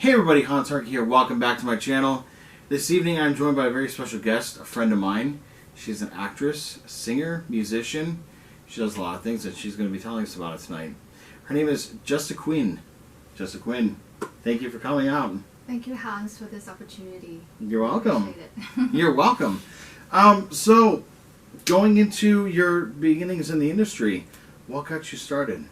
Hey everybody, Hans Harkey here. Welcome back to my channel. This evening I'm joined by a very special guest, a friend of mine. She's an actress, a singer, musician. She does a lot of things that she's going to be telling us about it tonight. Her name is Justa Queen. Justa Queen, thank you for coming out. Thank you, Hans, for this opportunity. You're welcome. Appreciate it. You're welcome. So, going into your beginnings in the industry, what got you started?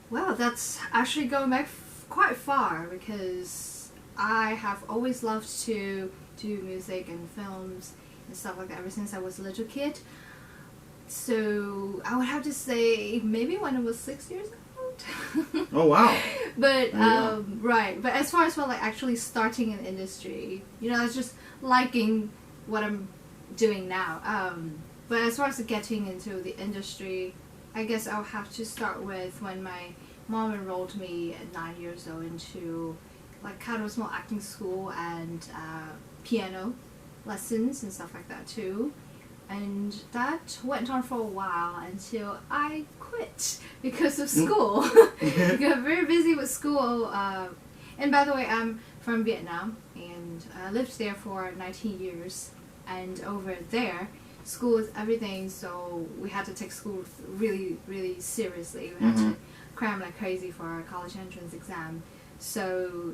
Well, that's actually going back quite far because I have always loved to do music and films and stuff like that ever since I was a little kid. So I would have to say maybe when I was 6 years old. Oh wow! But right. But as far as like actually starting in the industry, I was just liking what I'm doing now. But as far as getting into the industry, I guess I'll have to start with when my mom enrolled me at 9 years old into like kind of a small acting school and piano lessons and stuff like that too. And that went on for a while until I quit because of school. I got very busy with school. And by the way, I'm from Vietnam and I lived there for 19 years. And over there, school is everything, so we had to take school really, really seriously. We had to cram like crazy for our college entrance exam. So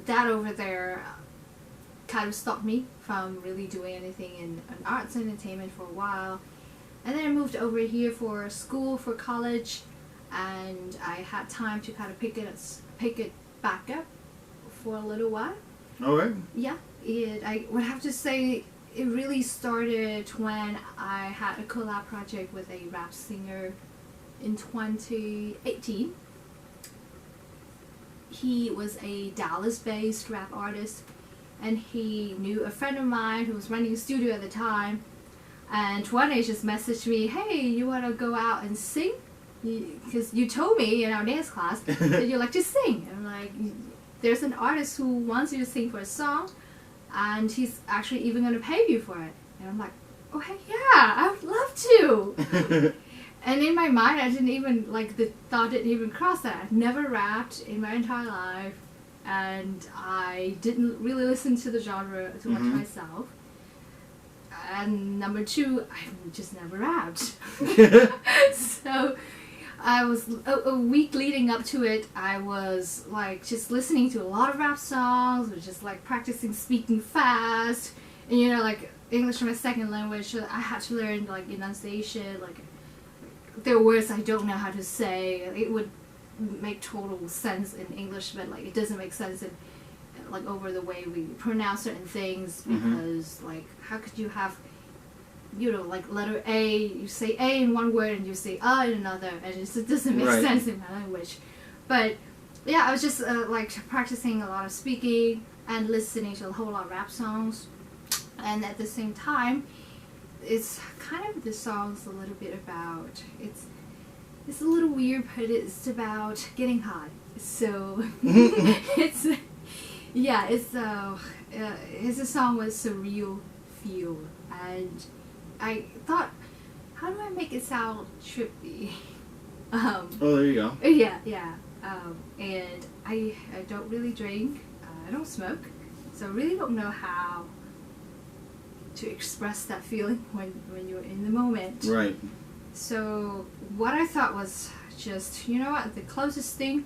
that over there kind of stopped me from really doing anything in arts and entertainment for a while. And then I moved over here for school, for college, and I had time to kind of pick it back up for a little while. Okay. Yeah, I would have to say it really started when I had a collab project with a rap singer in 2018. He was a Dallas-based rap artist, and he knew a friend of mine who was running a studio at the time, and one day just messaged me, "Hey, you want to go out and sing? Because you told me in our dance class that you like to sing." And I'm like, "There's an artist who wants you to sing for a song, and he's actually even going to pay you for it." And I'm like, "Oh heck yeah, I would love to." And in my mind, I didn't even, the thought didn't even cross that. I've never rapped in my entire life, and I didn't really listen to the genre too much myself. And number two, I just never rapped. So I was, a week leading up to it, I was just listening to a lot of rap songs, or just practicing speaking fast. And English is my second language, so I had to learn enunciation, there are words I don't know how to say. It would make total sense in English, but it doesn't make sense in over the way we pronounce certain things, because how could you have letter A, you say A in one word and you say in another, and it just doesn't make sense in my language. But yeah, I was just practicing a lot of speaking and listening to a whole lot of rap songs, and at the same time it's kind of, the song's a little bit about, it's a little weird, but it's about getting high. So it's a song with surreal feel, and I thought, how do I make it sound trippy? Oh, there you go. Yeah. And I don't really drink, I don't smoke, so I really don't know how to express that feeling when you're in the moment. Right. So what I thought was just, the closest thing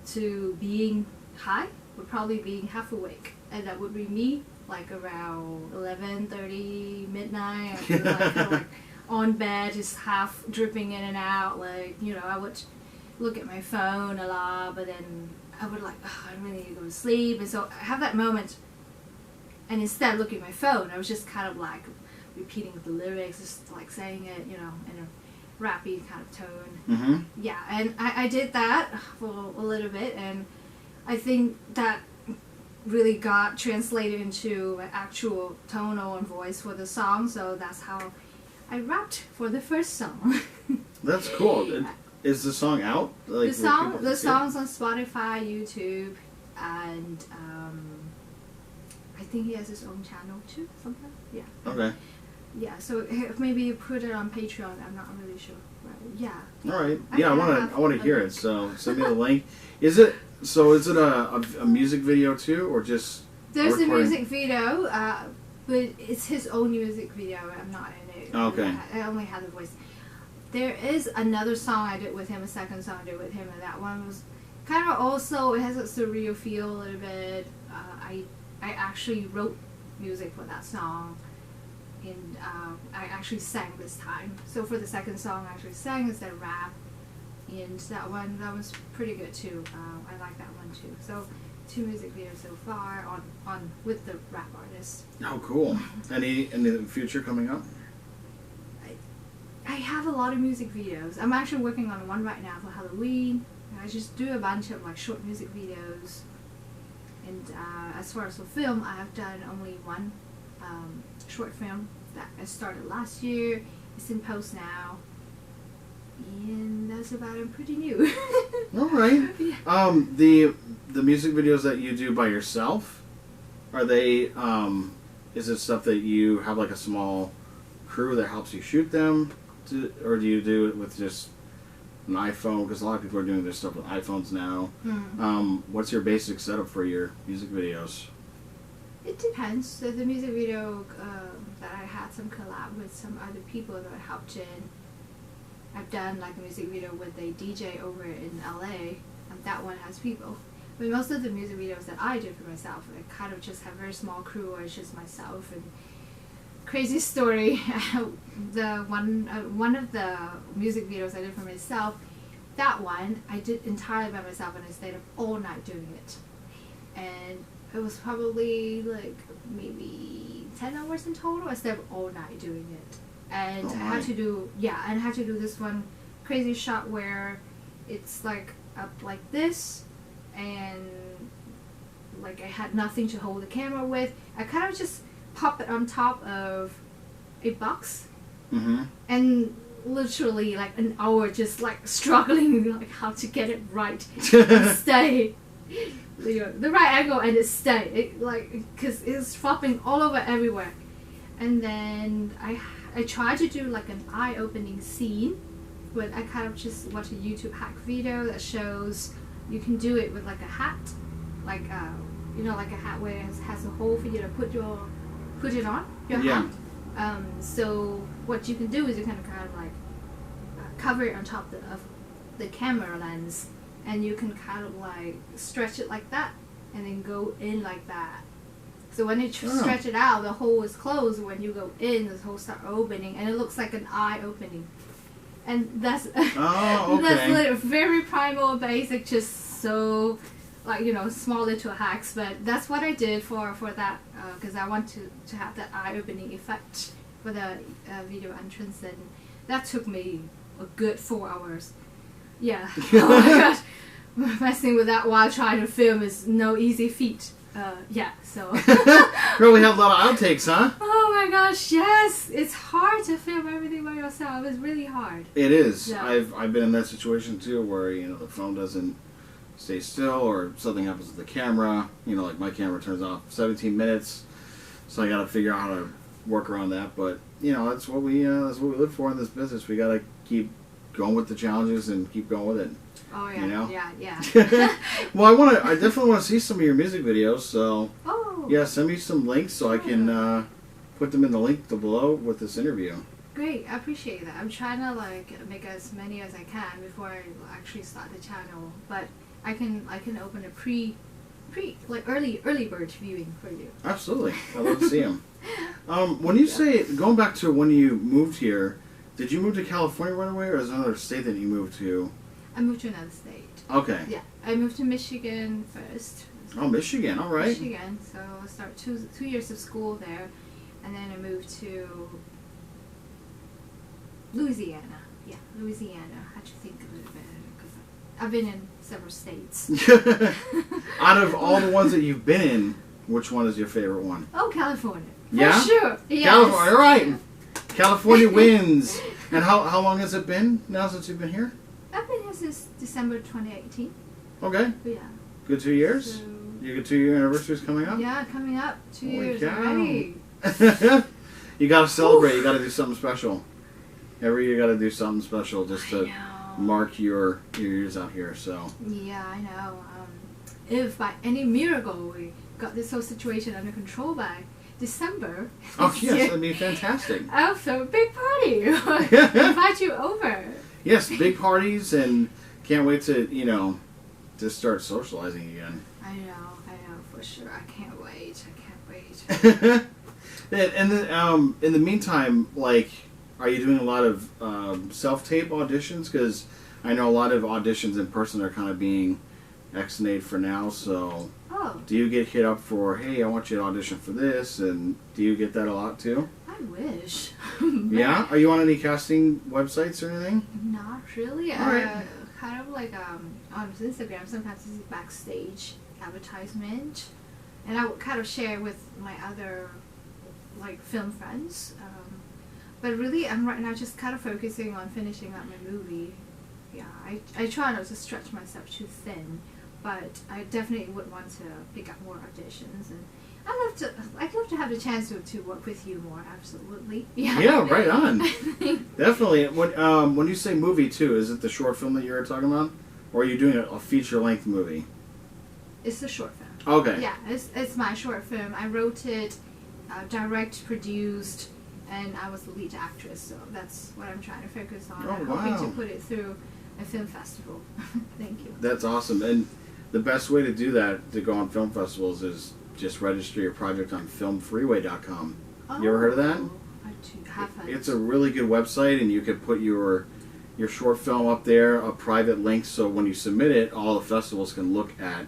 to being high would probably being half awake, and that would be me around 11:30 midnight. I feel kind of on bed, just half dripping in and out. I would look at my phone a lot, but then I would I really need to go to sleep. And so I have that moment, and instead of looking at my phone, I was just kind of repeating the lyrics, just saying it, in a rappy kind of tone. Yeah, and I did that for a little bit, and I think that really got translated into an actual tonal and voice for the song, so that's how I rapped for the first song. That's cool. Is the song out? The song's on Spotify, YouTube, and I think he has his own channel too, something. Yeah. Okay. Yeah, so maybe you put it on Patreon. I'm not really sure. Right. Yeah. All right. Yeah, I want to hear it. So send me the link. Is it So is it a music video too, or just There's a recording? music video, but it's his own music video. I'm not in it. Okay. I only have the voice. There is another song I did with him, a second song I did with him, and that one was kind of also, it has a surreal feel a little bit. I actually wrote music for that song, and I actually sang this time. So for the second song, I actually sang instead of rap, and that was pretty good too. I like that one too. So 2 music videos so far on with the rap artist. Oh, cool. Any in the future coming up? I have a lot of music videos. I'm actually working on one right now for Halloween. I just do a bunch of like short music videos. And as far as the film, I have done only one short film that I started last year. It's in post now. And that's about it. I'm pretty new. All right. Yeah. The music videos that you do by yourself, are they? Is it stuff that you have like a small crew that helps you shoot them, or do you do it with just an iPhone? Because a lot of people are doing this stuff with iPhones now. What's your basic setup for your music videos? It depends. So the music video that I had some collab with some other people that I helped in. I've done like a music video with a DJ over in LA, and that one has people. But most of the music videos that I do for myself, I kind of just have a very small crew, or it's just myself. And crazy story, the one of the music videos I did for myself, that one I did entirely by myself, and I stayed up all night doing it. And it was probably like maybe 10 hours in total. I stayed up all night doing it. And I had to do, and I had to do this one crazy shot where it's like up like this, and like I had nothing to hold the camera with. I kind of just pop it on top of a box, and literally like an hour just like struggling like how to get it right and stay the right angle and it stay because it's flopping all over everywhere. And then I tried to do like an eye-opening scene, but I kind of just watched a YouTube hack video that shows you can do it with like a hat, like like a hat where it has a hole for you to put it on your hat. So what you can do is you kind of like cover it on top of the camera lens, and you can kind of like stretch it like that, and then go in like that. So when you stretch it out, the hole is closed. When you go in, the hole starts opening, and it looks like an eye opening. And that's that's very primal, basic, just so like small little hacks. But that's what I did for that because I want to have that eye opening effect for the video entrance, and that took me a good 4 hours. Yeah. Oh my gosh, messing with that while trying to film is no easy feat. So. Girl, we have a lot of outtakes, huh? Oh my gosh, yes! It's hard to film everything by yourself. It's really hard. It is. Yeah. I've been in that situation too, where the phone doesn't stay still, or something happens with the camera. Like my camera turns off 17 minutes, so I got to figure out how to work around that. But that's what we live for in this business. We got to keep going with the challenges and keep going with it. Oh yeah, yeah. Well, I definitely want to see some of your music videos. So send me some links so I can put them in the link below with this interview. Great, I appreciate that. I'm trying to like make as many as I can before I actually start the channel. But I can open a early bird viewing for you. Absolutely, I'd love to see them. When you say going back to when you moved here, did you move to California right away, or is there another state that you moved to? I moved to another state. Okay. Yeah, I moved to Michigan first. Oh, Michigan, all right. Michigan, so I started two years of school there, and then I moved to Louisiana. Yeah, Louisiana. I had to think a little bit because I've been in several states. Out of all the ones that you've been in, which one is your favorite one? Oh, California. Yeah? For sure. Yes. California, all right. California wins. And how long has it been now since you've been here? I've been here since December 2018. Okay. Yeah. Good 2 years? So, Your 2-year anniversary's coming up? yeah, coming up. 2 Holy years cow. already. You gotta celebrate. Oof. You gotta do something special. Every year you gotta do something special just to mark your years out here. So. Yeah, I know. if by any miracle we got this whole situation under control by December. Oh yes, that'd be fantastic. I'll throw a big party. Invite you over. Yes, big parties, and can't wait to to start socializing again. I know for sure. I can't wait. And then, in the meantime, like, are you doing a lot of self-tape auditions? Because I know a lot of auditions in person are kind of being ex-nayed for now. So, do you get hit up for, hey, I want you to audition for this? And do you get that a lot too? I wish. Yeah? Are you on any casting websites or anything? Not really. All right. Kind of like on Instagram, sometimes it's backstage advertisement. And I would kind of share with my other like film friends. But really, I'm right now just kind of focusing on finishing up my movie. Yeah, I try not to stretch myself too thin, but I definitely would want to pick up more auditions. And I'd love to have the chance to work with you more. Absolutely. Yeah, right on. Definitely. When you say movie too, is it the short film that you were talking about, or are you doing a feature-length movie? It's a short film. Okay. Yeah, it's my short film. I wrote it, direct, produced, and I was the lead actress. So that's what I'm trying to focus on. I'm hoping to put it through a film festival. Thank you. That's awesome. And the best way to do that, to go on film festivals, is just register your project on filmfreeway.com. You ever heard of that? I haven't. It's a really good website, and you could put your short film up there, a private link, so when you submit it, all the festivals can look at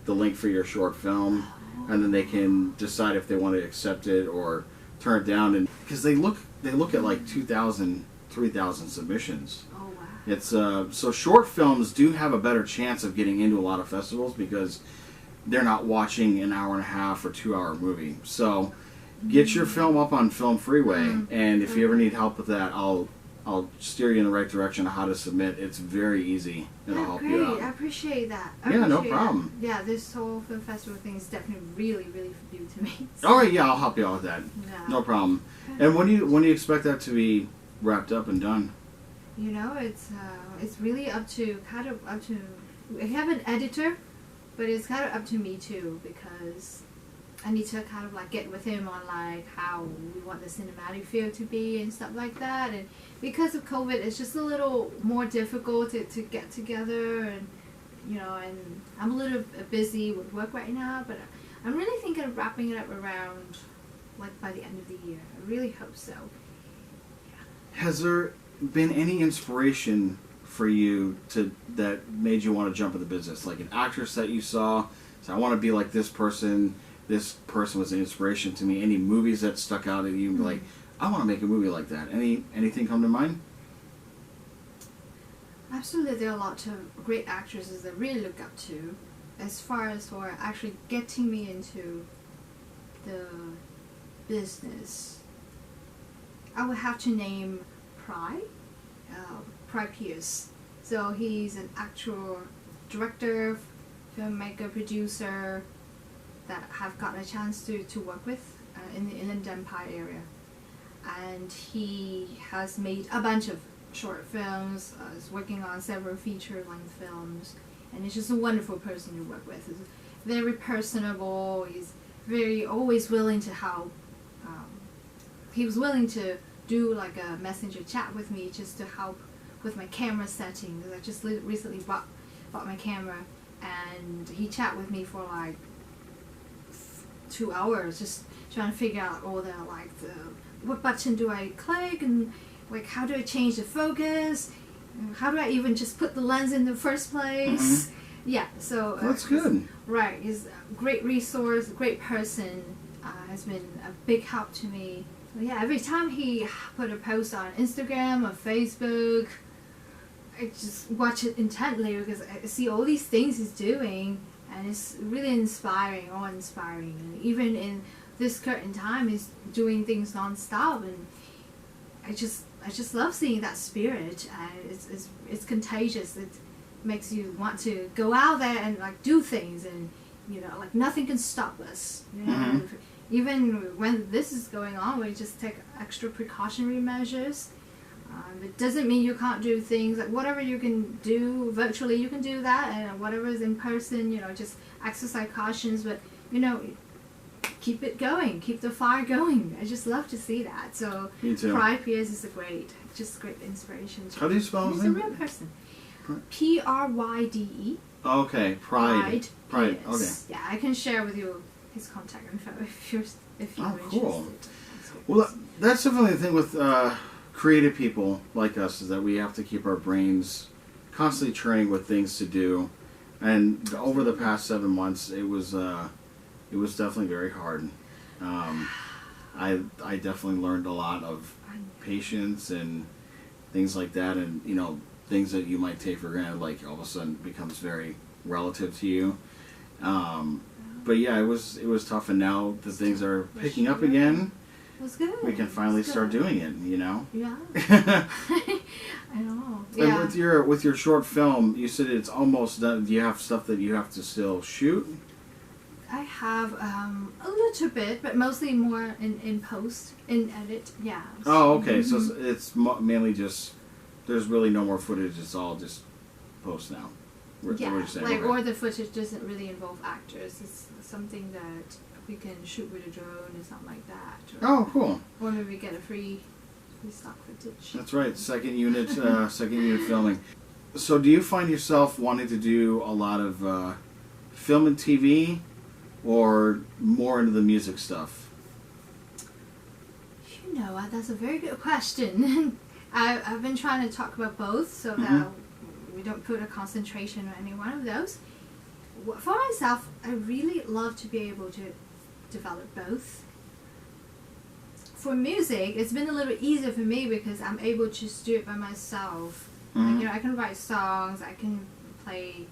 the link for your short film, and then they can decide if they want to accept it or turn it down. And because they look at like 2,000, 3,000 submissions. Oh wow! It's so short films do have a better chance of getting into a lot of festivals because they're not watching an hour and a half or 2-hour movie. So get your film up on Film Freeway, and if you ever need help with that, I'll steer you in the right direction of how to submit. It's very easy. It'll help you out. I appreciate that. No problem. Yeah, this whole film festival thing is definitely really, really new to me. So. All right, yeah, I'll help you out with that. Yeah. No problem. And when do you expect that to be wrapped up and done? It's really up to we have an editor, but it's kind of up to me too, because I need to kind of like get with him on like how we want the cinematic feel to be and stuff like that. And because of COVID, it's just a little more difficult to get together, and and I'm a little busy with work right now, but I'm really thinking of wrapping it up around like by the end of the year. I really hope so. Yeah. Has there been any inspiration for you that made you want to jump in the business? Like an actress that you saw, so I want to be like this person. This person was an inspiration to me. Any movies that stuck out at you, like, I want to make a movie like that. Anything come to mind? Absolutely, there are a lot of great actresses that I really look up to. As far as for actually getting me into the business, I would have to name Pry Pierce. So he's an actor, director, filmmaker, producer that have gotten a chance to work with in the Inland Empire area. And he has made a bunch of short films, is working on several feature-length films, and he's just a wonderful person to work with. He's very personable, he's always willing to help. He was willing to do like a messenger chat with me just to help with my camera setting, because I just recently bought my camera, and he chat with me for like 2 hours just trying to figure out all what button do I click, and like how do I change the focus, how do I even just put the lens in the first place. Yeah, so that's good. Right, he's a great resource, a great person, has been a big help to me. So yeah, every time he put a post on Instagram or Facebook, I just watch it intently because I see all these things he's doing, and it's really inspiring, awe-inspiring. And even in this current time, he's doing things non-stop, and I just love seeing that spirit. It's contagious. It makes you want to go out there and like do things, and like nothing can stop us. Even when this is going on, we just take extra precautionary measures. It doesn't mean you can't do things like whatever you can do virtually, you can do that, and whatever is in person, just exercise cautions, but keep it going, keep the fire going. I just love to see that. So Me too. Pride Pierce is great inspiration. How do you spell his He's a name? real person. Pryde. Okay, Pride. Pride. Okay. Yes. Yeah, I can share with you his contact info if you're Cool. interested. Well, that's definitely the thing with creative people like us, is that we have to keep our brains constantly churning with things to do. And over the past 7 months, it was definitely very hard. I definitely learned a lot of patience and things like that, and things that you might take for granted, like all of a sudden becomes very relative to you. But yeah, it was tough, and now the things are picking up again. It was good. We can finally start doing it, Yeah. I know. And Yeah. with your short film, you said it's almost done. Do you have stuff that you have to still shoot? I have a little bit, but mostly more in post, in edit. Yeah. Oh, okay. So it's mainly just, there's really no more footage. It's all just post now. Yeah, What you're saying, like okay. or the footage doesn't really involve actors. It's something that we can shoot with a drone or something like that. Oh, cool. Or maybe get a free stock footage. That's right. Second unit filming. So, do you find yourself wanting to do a lot of film and TV, or more into the music stuff? That's a very good question. I've been trying to talk about both so that we don't put a concentration on any one of those. For myself, I really love to be able to develop both. For music, it's been a little easier for me because I'm able to just do it by myself. Like, I can write songs, I can play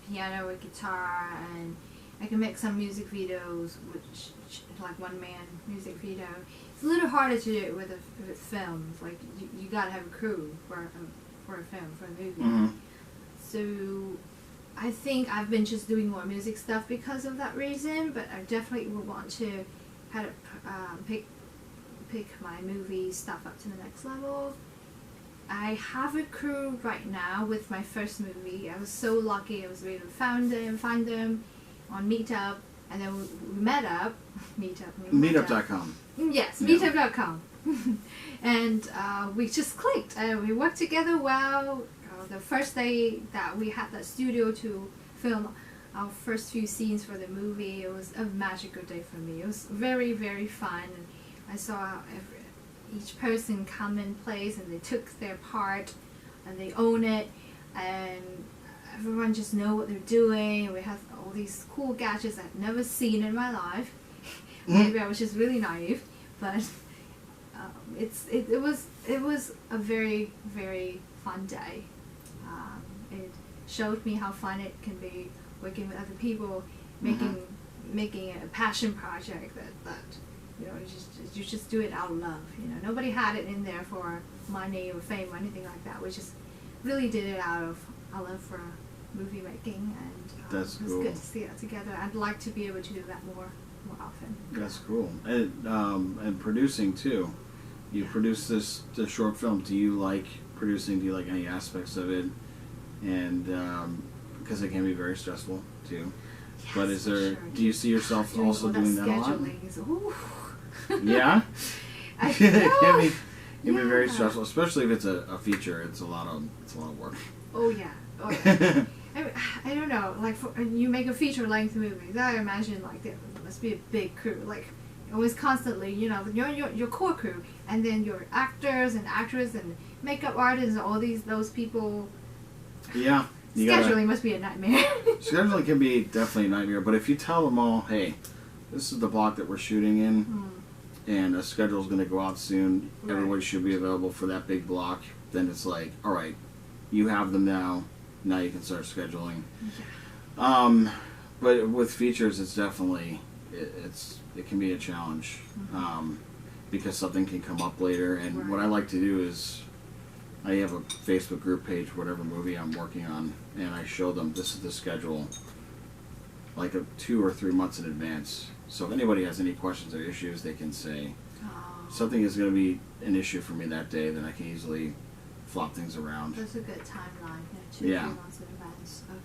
piano or guitar, and I can make some music videos, which like one-man music video. It's a little harder to do it with films. Like you gotta have a crew for a film, for a movie. So I think I've been just doing more music stuff because of that reason. But I definitely would want to kind of pick my movie stuff up to the next level. I have a crew right now with my first movie. I was so lucky. I was able to find them on Meetup, and then we met up. Meetup.com. Yes, Yeah. Meetup.com. And we just clicked. We worked together well. The first day that we had that studio to film our first few scenes for the movie, it was a magical day for me. It was very, very fun. And I saw each person come in place, and they took their part, and they own it, and everyone just know what they're doing. We have all these cool gadgets I've never seen in my life. Maybe I was just really naive, but it was a very, very fun day. It showed me how fun it can be working with other people, making a passion project that you just do it out of love. Nobody had it in there for money or fame or anything like that. We just really did it out of our love for movie making, and That's it was cool. good to see that together. I'd like to be able to do that more often. That's cool. And producing too. You produce the short film. Do you like producing? Do you like any aspects of it? And because it can be very stressful too. Yes, But is there? for sure. Do you see yourself also all doing that a lot? scheduling is, ooh. Yeah. I It can be. It can be very Yeah. stressful, especially if it's a feature. It's a lot of work. Oh yeah. I don't know. Like you make a feature length movie. I imagine like there must be a big crew. Like always constantly. Your core crew, and then your actors and actresses and makeup artists and all those people. Yeah. Scheduling must be a nightmare. Scheduling can be definitely a nightmare, but if you tell them all, hey, this is the block that we're shooting in, and a schedule's going to go out soon, Right. everybody should be available for that big block, then it's like, all right, you have them now you can start scheduling. Yeah. But with features, it's definitely, it can be a challenge, because something can come up later, and what I like to do is, I have a Facebook group page for whatever movie I'm working on, and I show them this is the schedule, like 2 or 3 months in advance. So if anybody has any questions or issues, they can say, something is going to be an issue for me that day, then I can easily flop things around. That's a good timeline. Yeah. 2-3 months in advance. Okay.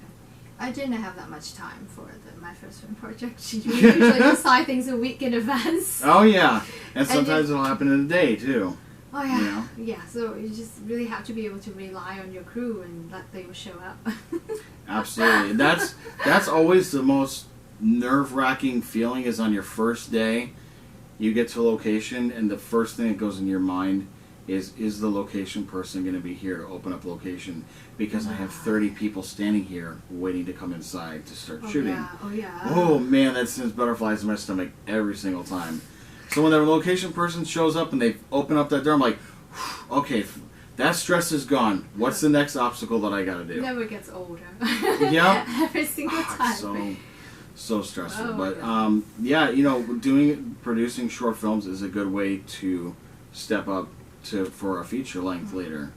I didn't have that much time for my first film project. You usually decide things a week in advance. Oh yeah, and sometimes it'll happen in a day too. Oh yeah. You know? Yeah. So you just really have to be able to rely on your crew and let them show up. Absolutely. That's always the most nerve-wracking feeling, is on your first day. You get to a location and the first thing that goes in your mind is the location person going to be here to open up location, because I have 30 people standing here waiting to come inside to start shooting. Yeah. Oh yeah. Oh man, that sends butterflies in my stomach every single time. So when the location person shows up and they open up that door, I'm like, okay, that stress is gone. What's the next obstacle that I got to do? It never gets older. Yeah. Every single time. So stressful. Oh, but yeah, you know, producing short films is a good way to step up for a feature length later.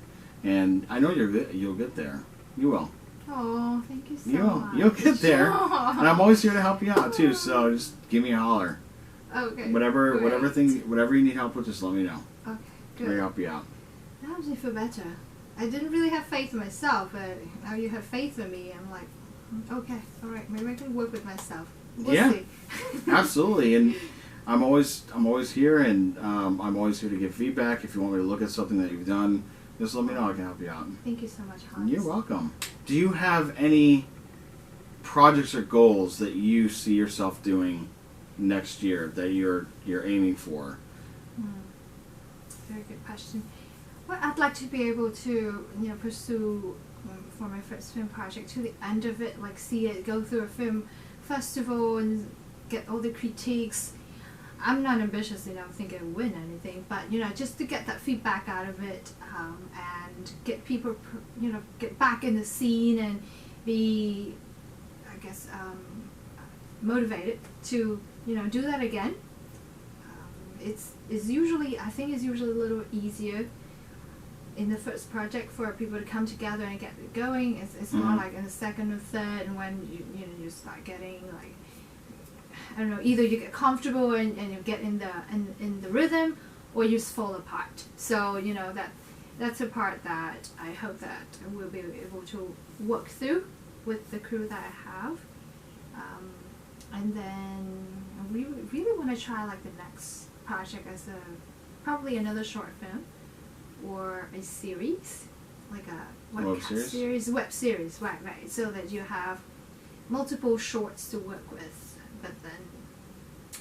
And I know you'll get there. You will. Oh, thank you so much. You'll get there. And I'm always here to help you out too. So just give me a holler. Okay. Whatever great. whatever you need help with, just let me know. Okay. We'll Good. help you out. That makes me feel better. I didn't really have faith in myself, but now you have faith in me. I'm like, okay, all right, maybe I can work with myself. We'll Yeah. see. Absolutely. And I'm always here, and I'm always here to give feedback. If you want me to look at something that you've done, just let me know. I can help you out. Thank you so much, Hans. You're welcome. Do you have any projects or goals that you see yourself doing next year that you're aiming for? Very good question. Well, I'd like to be able to, pursue for my first film project to the end of it, like see it go through a film festival and get all the critiques. I'm not ambitious enough to think I'll win anything, but just to get that feedback out of it, and get people, get back in the scene and be, I guess, motivated to, do that again. It's usually a little easier in the first project for people to come together and get it going. It's more like in the second or third, and when you start getting like, I don't know, either you get comfortable and you get in the rhythm, or you just fall apart. So that's a part that I hope that I will be able to work through with the crew that I have, and then I really want to try like the next project as probably another short film or a series, like a web series, right, so that you have multiple shorts to work with, but then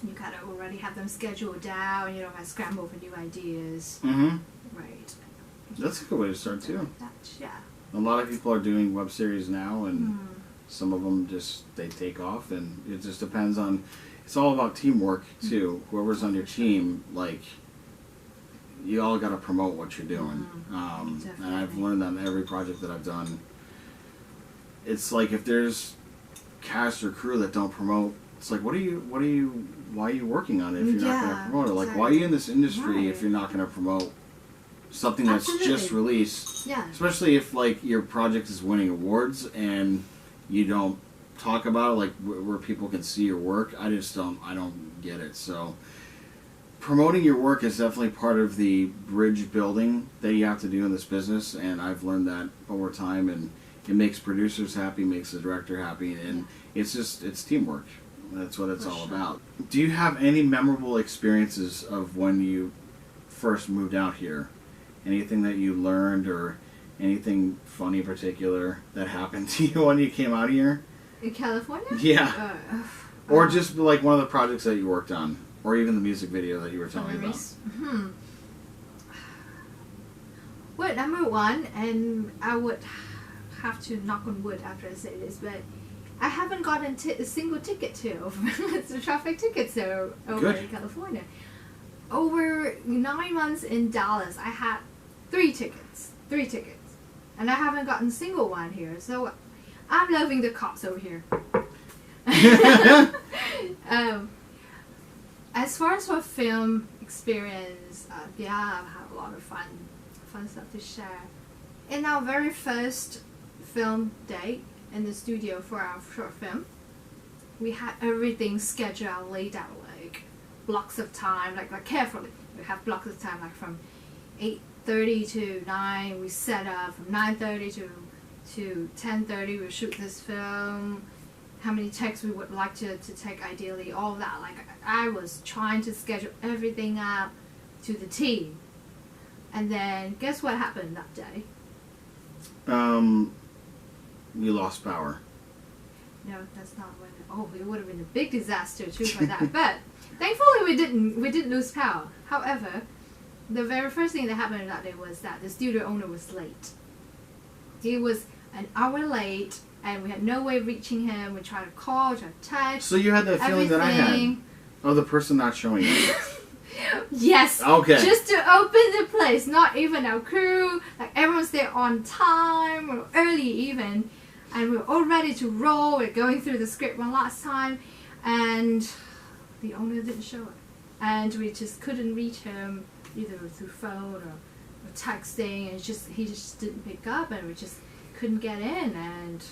you kind of already have them scheduled down. You don't have to scramble for new ideas. Right. That's a good way to start too. Yeah. A lot of people are doing web series now, and some of them they take off, and it just depends on. It's all about teamwork too. Whoever's on your team, like, you all got to promote what you're doing. And I've learned that in every project that I've done. It's like if there's cast or crew that don't promote, it's like, why are you working on it if you're not going to promote it? Like, why are you in this industry if you're not going to promote something that's just released? Yeah. Especially if like your project is winning awards and you don't talk about it, like where people can see your work. I don't get it. So promoting your work is definitely part of the bridge building that you have to do in this business, and I've learned that over time, and it makes producers happy, makes the director happy, and it's teamwork. That's what it's all about. Do you have any memorable experiences of when you first moved out here? Anything that you learned, or anything funny in particular that happened to you when you came out here? In California? Yeah. Or just like one of the projects that you worked on, or even the music video that you were telling me about. Well, number one, and I would have to knock on wood after I say this, but I haven't gotten a single ticket to the traffic ticket to over in California. Over 9 months in Dallas, I had 3 tickets, and I haven't gotten a single one here. So I'm loving the cops over here. As far as for film experience, I've had a lot of fun stuff to share. In our very first film day in the studio for our short film, we had everything scheduled out, laid out, like blocks of time, like carefully. We have blocks of time, like from 8:30 to 9. We set up from 9:30 to 10:30. We shoot this film. How many takes we would like to take ideally, all that. Like I was trying to schedule everything out to the T. And then guess what happened that day? You lost power. No, that's not what. It would have been a big disaster too for that. But thankfully we didn't lose power. However, the very first thing that happened that day was that the studio owner was late. He was an hour late, and we had no way of reaching him. We tried to call, tried to text. So you had that feeling that I had. Oh, the person not showing up. Yes. Okay. Just to open the place, not even our crew. Like everyone's there on time or early even, and we're all ready to roll. We're going through the script one last time, and the owner didn't show up, and we just couldn't reach him either through phone or texting. And he just didn't pick up, and we just couldn't get in. And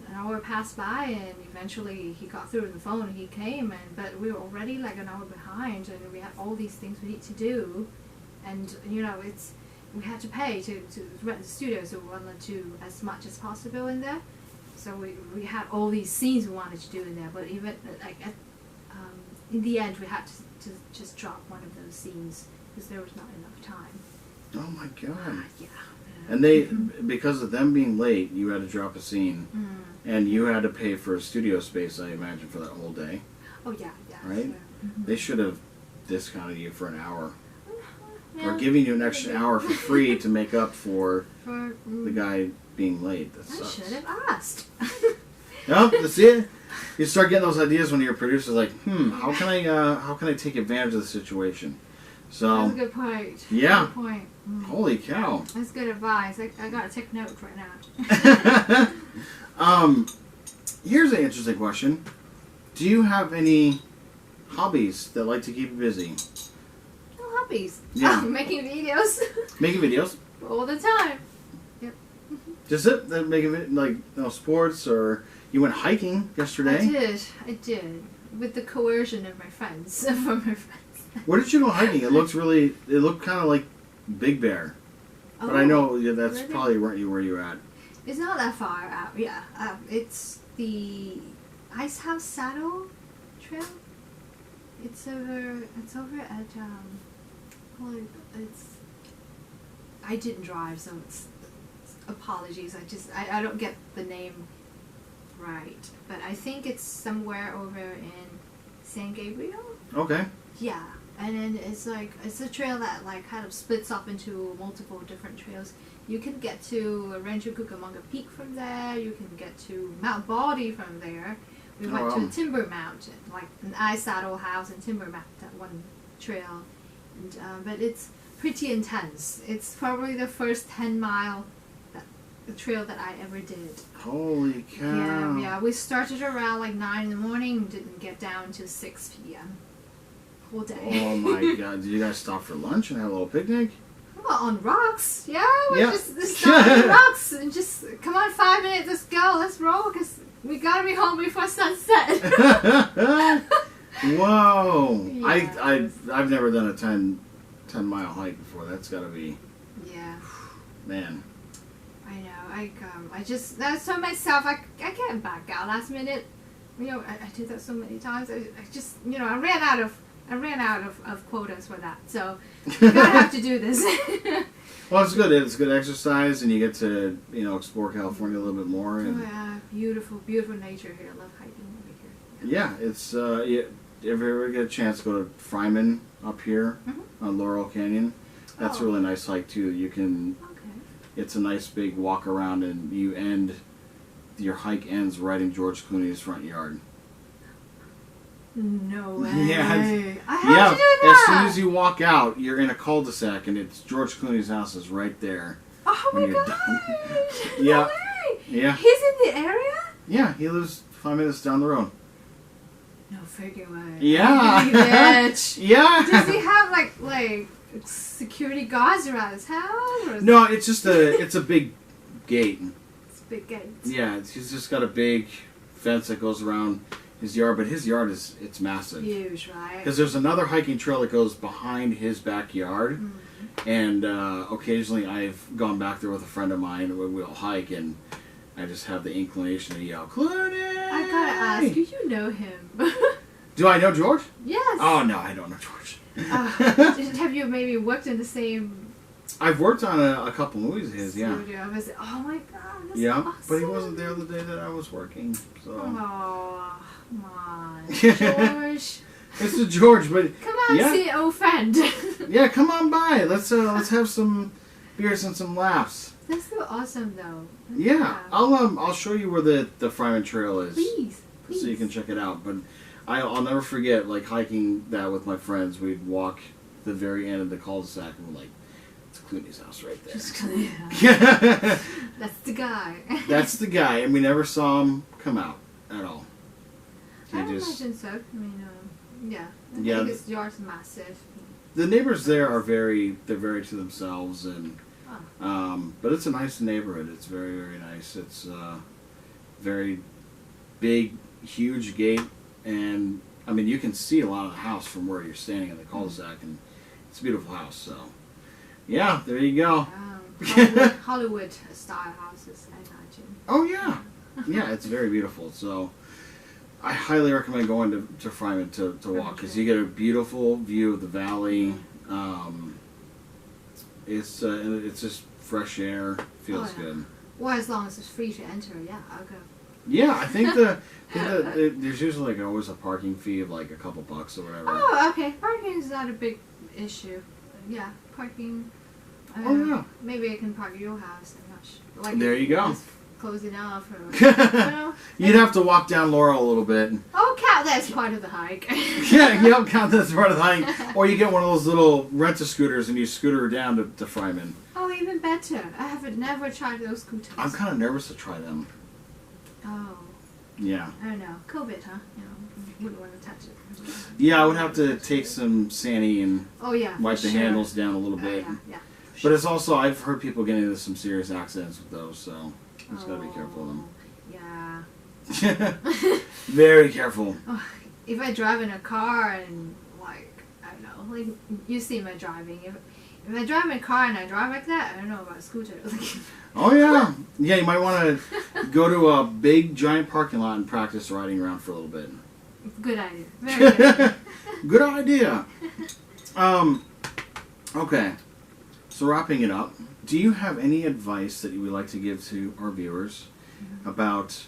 an hour passed by, and eventually he got through the phone. He came, but we were already like an hour behind, and we had all these things we need to do, and we had to pay to rent the studio, so we wanted to do as much as possible in there. So we had all these scenes we wanted to do in there, but even in the end we had to just drop one of those scenes because there was not enough time. Oh my god. Yeah. And they, because of them being late, you had to drop a scene, and you had to pay for a studio space, I imagine, for that whole day. Oh yeah. Right? So, They should have discounted you for an hour, yeah, or giving you an extra hour for free to make up for the the guy being late. That I sucks. should have asked. No, that's it. You start getting those ideas when your producer's like, how can I take advantage of the situation? So That's a good point. Yeah. Good point. Holy cow. That's good advice. I gotta take notes right now. Here's an interesting question. Do you have any hobbies that like to keep you busy? No hobbies. Yeah. Making videos. Making videos? All the time. Just it? Making sports, or you went hiking yesterday? I did. With the coercion of my friends. From my friends. Where did you go hiking? It looked kind of like Big Bear. But I know that's really? probably where you're at. It's not that far out, yeah. It's the Ice House Saddle Trail. It's over at I didn't drive, so it's apologies. I don't get the name right, but I think it's somewhere over in San Gabriel. Okay. Yeah. And then it's a trail that kind of splits up into multiple different trails. You can get to Rancho Cucamonga Peak from there. You can get to Mount Baldy from there. We went to Timber Mountain, like an ice saddle house and Timber Mountain, that one trail. And, but it's pretty intense. It's probably the first 10-mile trail that I ever did. Holy cow. Yeah. We started around 9 in the morning and didn't get down till 6 p.m. Whole day. Oh my god. Did you guys stop for lunch and have a little picnic? Well, on rocks. Yeah, we Yeah. just stop on rocks and just, come on, 5 minutes, let's go, let's roll, because we gotta be home before sunset. Whoa. Yeah. I've never done a 10-mile hike before. That's gotta be, Yeah, man. I know. I just, that's told myself, I can't back out last minute. I did that so many times. I just, I ran out of quotas for that, so you gotta have to do this. Well, it's good. It's good exercise, and you get to explore California a little bit more. And yeah, beautiful, beautiful nature here. I love hiking over here. yeah, it's if you ever get a chance, go to Fryman up here on Laurel Canyon. That's a really nice hike too. You can. Okay. It's a nice big walk around, and your hike ends right in George Clooney's front yard. No way. Yeah, I have to do that. As soon as you walk out, you're in a cul-de-sac, and it's George Clooney's house is right there. Oh my god! Yeah. No way. Yeah. He's in the area? Yeah, he lives 5 minutes down the road. No freaking way. Yeah. Bitch. Yeah. Does he have like security guards around his house? Or No, it's just it's a big gate. It's a big gate. Yeah, he's just got a big fence that goes around his yard, but his yard it's massive. Huge, right? Because there's another hiking trail that goes behind his backyard, and occasionally I've gone back there with a friend of mine, and we'll hike, and I just have the inclination to yell, Clooney! I gotta ask, do you know him? Do I know George? Yes. Oh, no, I don't know George. Have you maybe worked in the same I've worked on a couple movies of his, yeah. studio? I was, oh my god, that's Yeah, awesome. but he wasn't there the day that I was working, so. Oh, come on, George. It's George, but Come on, yeah. see an old friend. Yeah, come on by. Let's have some beers and some laughs. That's so awesome, though. Yeah, I'll show you where the Fryman Trail is. Please. So you can check it out. But I'll never forget, like, hiking that with my friends. We'd walk the very end of the cul-de-sac and we're like, it's Clooney's house right there. Just That's the guy. That's the guy, and we never saw him come out at all. I imagine so. I mean, yeah. I think it's yours massive. The neighbors there are they're very to themselves, and but it's a nice neighborhood. It's very, very nice. It's very big, huge gate, and I mean you can see a lot of the house from where you're standing in the cul-de-sac, and it's a beautiful house. So, yeah, there you go. Hollywood style houses, I imagine. Oh yeah, yeah, it's very beautiful. So, I highly recommend going to Fryman to walk because you get a beautiful view of the valley. It's just fresh air. Feels good. Well, as long as it's free to enter, yeah, I'll go. Yeah, I think there's usually like always a parking fee of like a couple bucks or whatever. Oh, okay. Parking is not a big issue. Yeah, parking. Yeah. Maybe I can park at your house. I'm not sure. Like there you go. It's close enough. Or, You'd have to walk down Laurel a little bit. Oh, count that as part of the hike. Yeah, you don't count that as part of the hike. Or you get one of those little rent-a-scooters and you scooter her down to Fryman. Oh, even better. I haven't never tried those scooters. I'm kind of nervous to try them. Oh. Yeah. I don't know. COVID, huh? You know, wouldn't want to touch it. Yeah, I would have to take some Sani and wipe the sure. handles down a little bit. Yeah. But it's also, I've heard people getting into some serious accidents with those, so you just gotta be careful of them. Yeah. Very careful. Oh, if I drive in a car and, like, I don't know, like, you see my driving. If I drive in a car and I drive like that, I don't know about a scooter. Oh, yeah. Yeah, you might want to go to a big, giant parking lot and practice riding around for a little bit. Good idea. Very good idea. Good idea. Okay. So wrapping it up, do you have any advice that you would like to give to our viewers about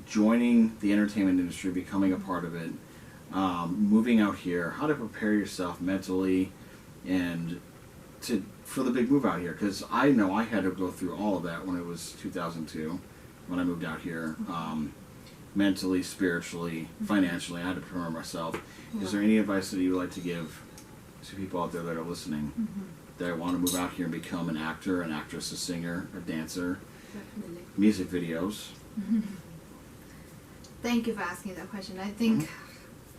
joining the entertainment industry, becoming a part of it, moving out here, how to prepare yourself mentally and for the big move out here? Because I know I had to go through all of that when it was 2002, when I moved out here. Mentally, spiritually, financially, I had to prepare myself. Is there any advice that you would like to give to people out there that are listening that want to move out here and become an actor, an actress, a singer, a dancer, Definitely. music videos? Thank you for asking that question. I think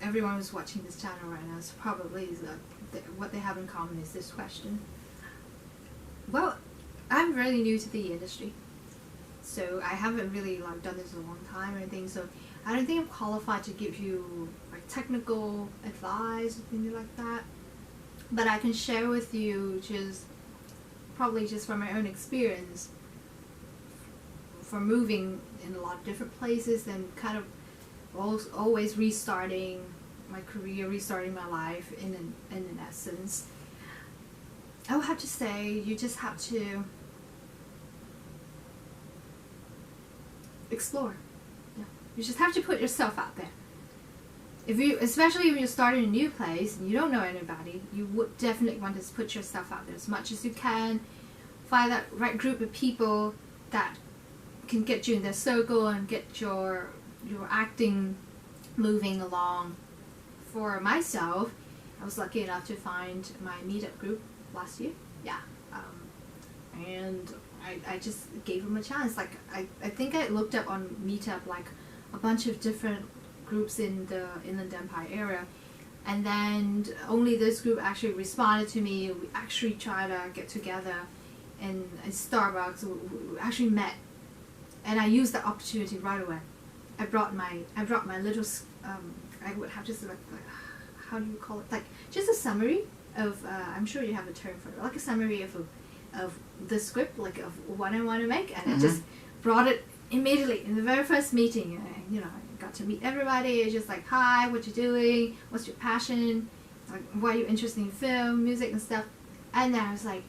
everyone who's watching this channel right now is probably what they have in common is this question. Well, I'm really new to the industry, so I haven't really done this a long time or anything. So I don't think I'm qualified to give you technical advice or things like that. But I can share with you probably just from my own experience, from moving in a lot of different places and kind of always restarting my career, restarting my life in an essence. I would have to say you just have to explore. Yeah. You just have to put yourself out there. Especially when you're starting a new place and you don't know anybody, you would definitely want to put yourself out there as much as you can. Find that right group of people that can get you in their circle and get your acting moving along. For myself, I was lucky enough to find my meetup group last year. Yeah. And I just gave them a chance. I think I looked up on Meetup a bunch of different groups in the Inland Empire area, and then only this group actually responded to me. We actually tried to get together in Starbucks. We actually met, and I used the opportunity right away. I brought my little I would have just like how do you call it, like just a summary of I'm sure you have a term for it, like a summary of the script, like of what I want to make, and I just brought it immediately in the very first meeting. And, I got to meet everybody. It's just like, hi, what you doing, what's your passion, like why are you interested in film, music and stuff. And then I was like,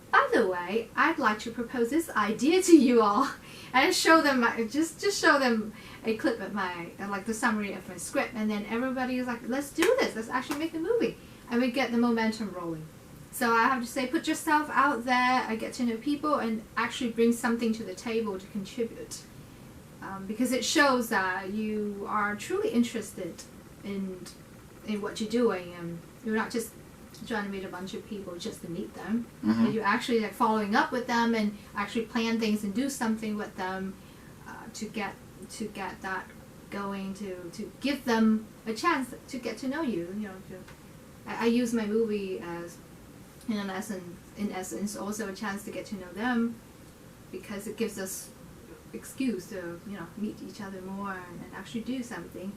by the way, I'd like to propose this idea to you all, and show them just show them a clip of my like the summary of my script, and then everybody is like, let's do this, let's actually make a movie, and we get the momentum rolling. So I have to say, put yourself out there, I get to know people, and actually bring something to the table to contribute, because it shows that you are truly interested in what you're doing, and you're not just trying to meet a bunch of people just to meet them. And you're actually like following up with them and actually plan things and do something with them to get that going, to give them a chance to get to know you. I use my movie as in essence also a chance to get to know them, because it gives us excuse to meet each other more and actually do something.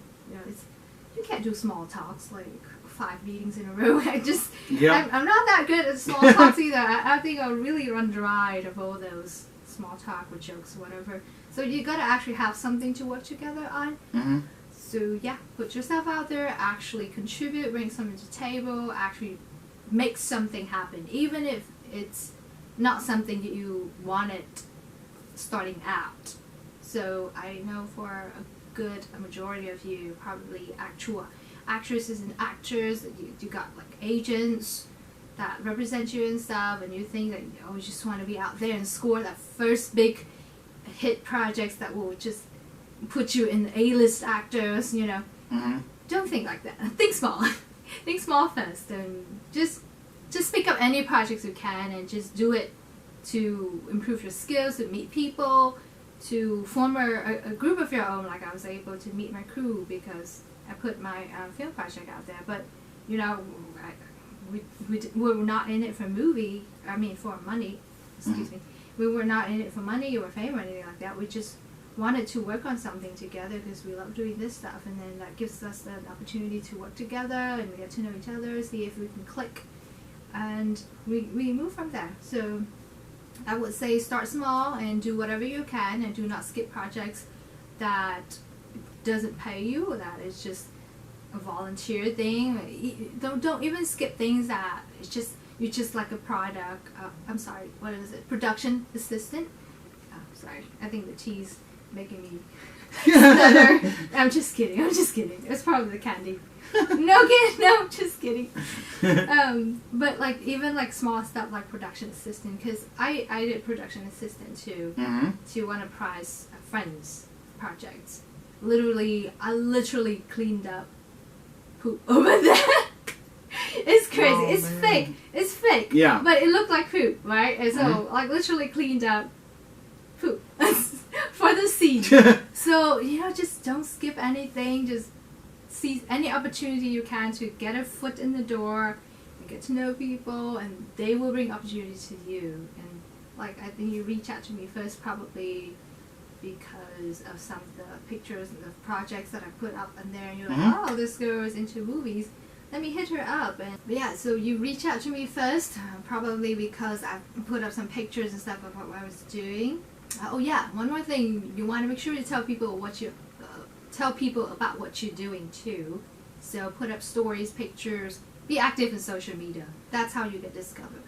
You can't do small talks like 5 meetings in a row. I'm not that good at small talks either. I think I'll really run dry of all those small talk or jokes or whatever. So you gotta actually have something to work together on. So yeah, put yourself out there, actually contribute, bring something to the table, actually make something happen, even if it's not something that you wanted starting out. So I know for a majority of you, probably actual actresses and actors, you got like agents that represent you and stuff, and you think that you just want to be out there and score that first big hit projects that will just put you in A-list actors. Don't think like that. Think small. Think small first, and just pick up any projects you can and just do it to improve your skills, to meet people, to form a group of your own. Like I was able to meet my crew because I put my film project out there. But we were not in it for for money. Excuse me. We were not in it for money or fame or anything like that. We just wanted to work on something together because we love doing this stuff, and then that gives us an opportunity to work together and get to know each other, see if we can click, and we move from there. So I would say start small and do whatever you can, and do not skip projects that doesn't pay you, or that is just a volunteer thing. Don't even skip things that it's just you're just like a product. I'm sorry, what is it? Production assistant. Oh, sorry, I think the tea's making me stutter. I'm just kidding. It's probably the candy. No, just kidding. But like even like small stuff like production assistant, because I did production assistant too, to one of Pride's friends' projects. I literally cleaned up poop over there. It's crazy. Oh, it's man. Fake. It's fake. Yeah. But it looked like poop, right? And so like literally cleaned up poop for the scene. So just don't skip anything. Just seize any opportunity you can to get a foot in the door and get to know people, and they will bring opportunities to you. And like I think you reach out to me first probably because of some of the pictures and the projects that I put up in there, and you're like, oh, this girl is into movies, let me hit her up. And yeah, so you reach out to me first, probably because I put up some pictures and stuff about what I was doing. Oh yeah, one more thing, you want to make sure to tell people about what you're doing too. So put up stories, pictures, be active in social media. That's how you get discovered.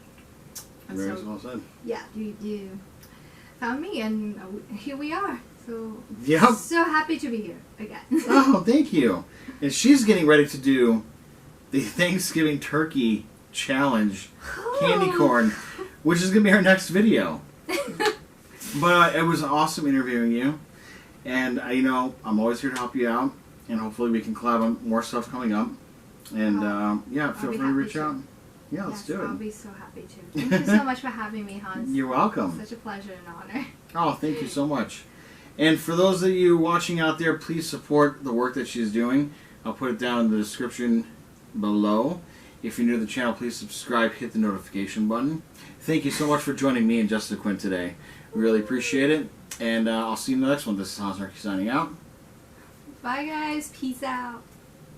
Very well said. Yeah, you found me, and here we are. So so happy to be here again. Oh, thank you. And she's getting ready to do the Thanksgiving Turkey Challenge candy corn, which is going to be our next video. But it was awesome interviewing you. And, I'm always here to help you out. And hopefully we can collab on more stuff coming up. And, feel free to reach out. Yeah, let's do it. I'll be so happy to. Thank you so much for having me, Hans. You're welcome. Such a pleasure and honor. Oh, thank you so much. And for those of you watching out there, please support the work that she's doing. I'll put it down in the description below. If you're new to the channel, please subscribe, hit the notification button. Thank you so much for joining me and Justa Quinn today. Really appreciate it. And I'll see you in the next one. This is Hans Narky signing out. Bye, guys. Peace out.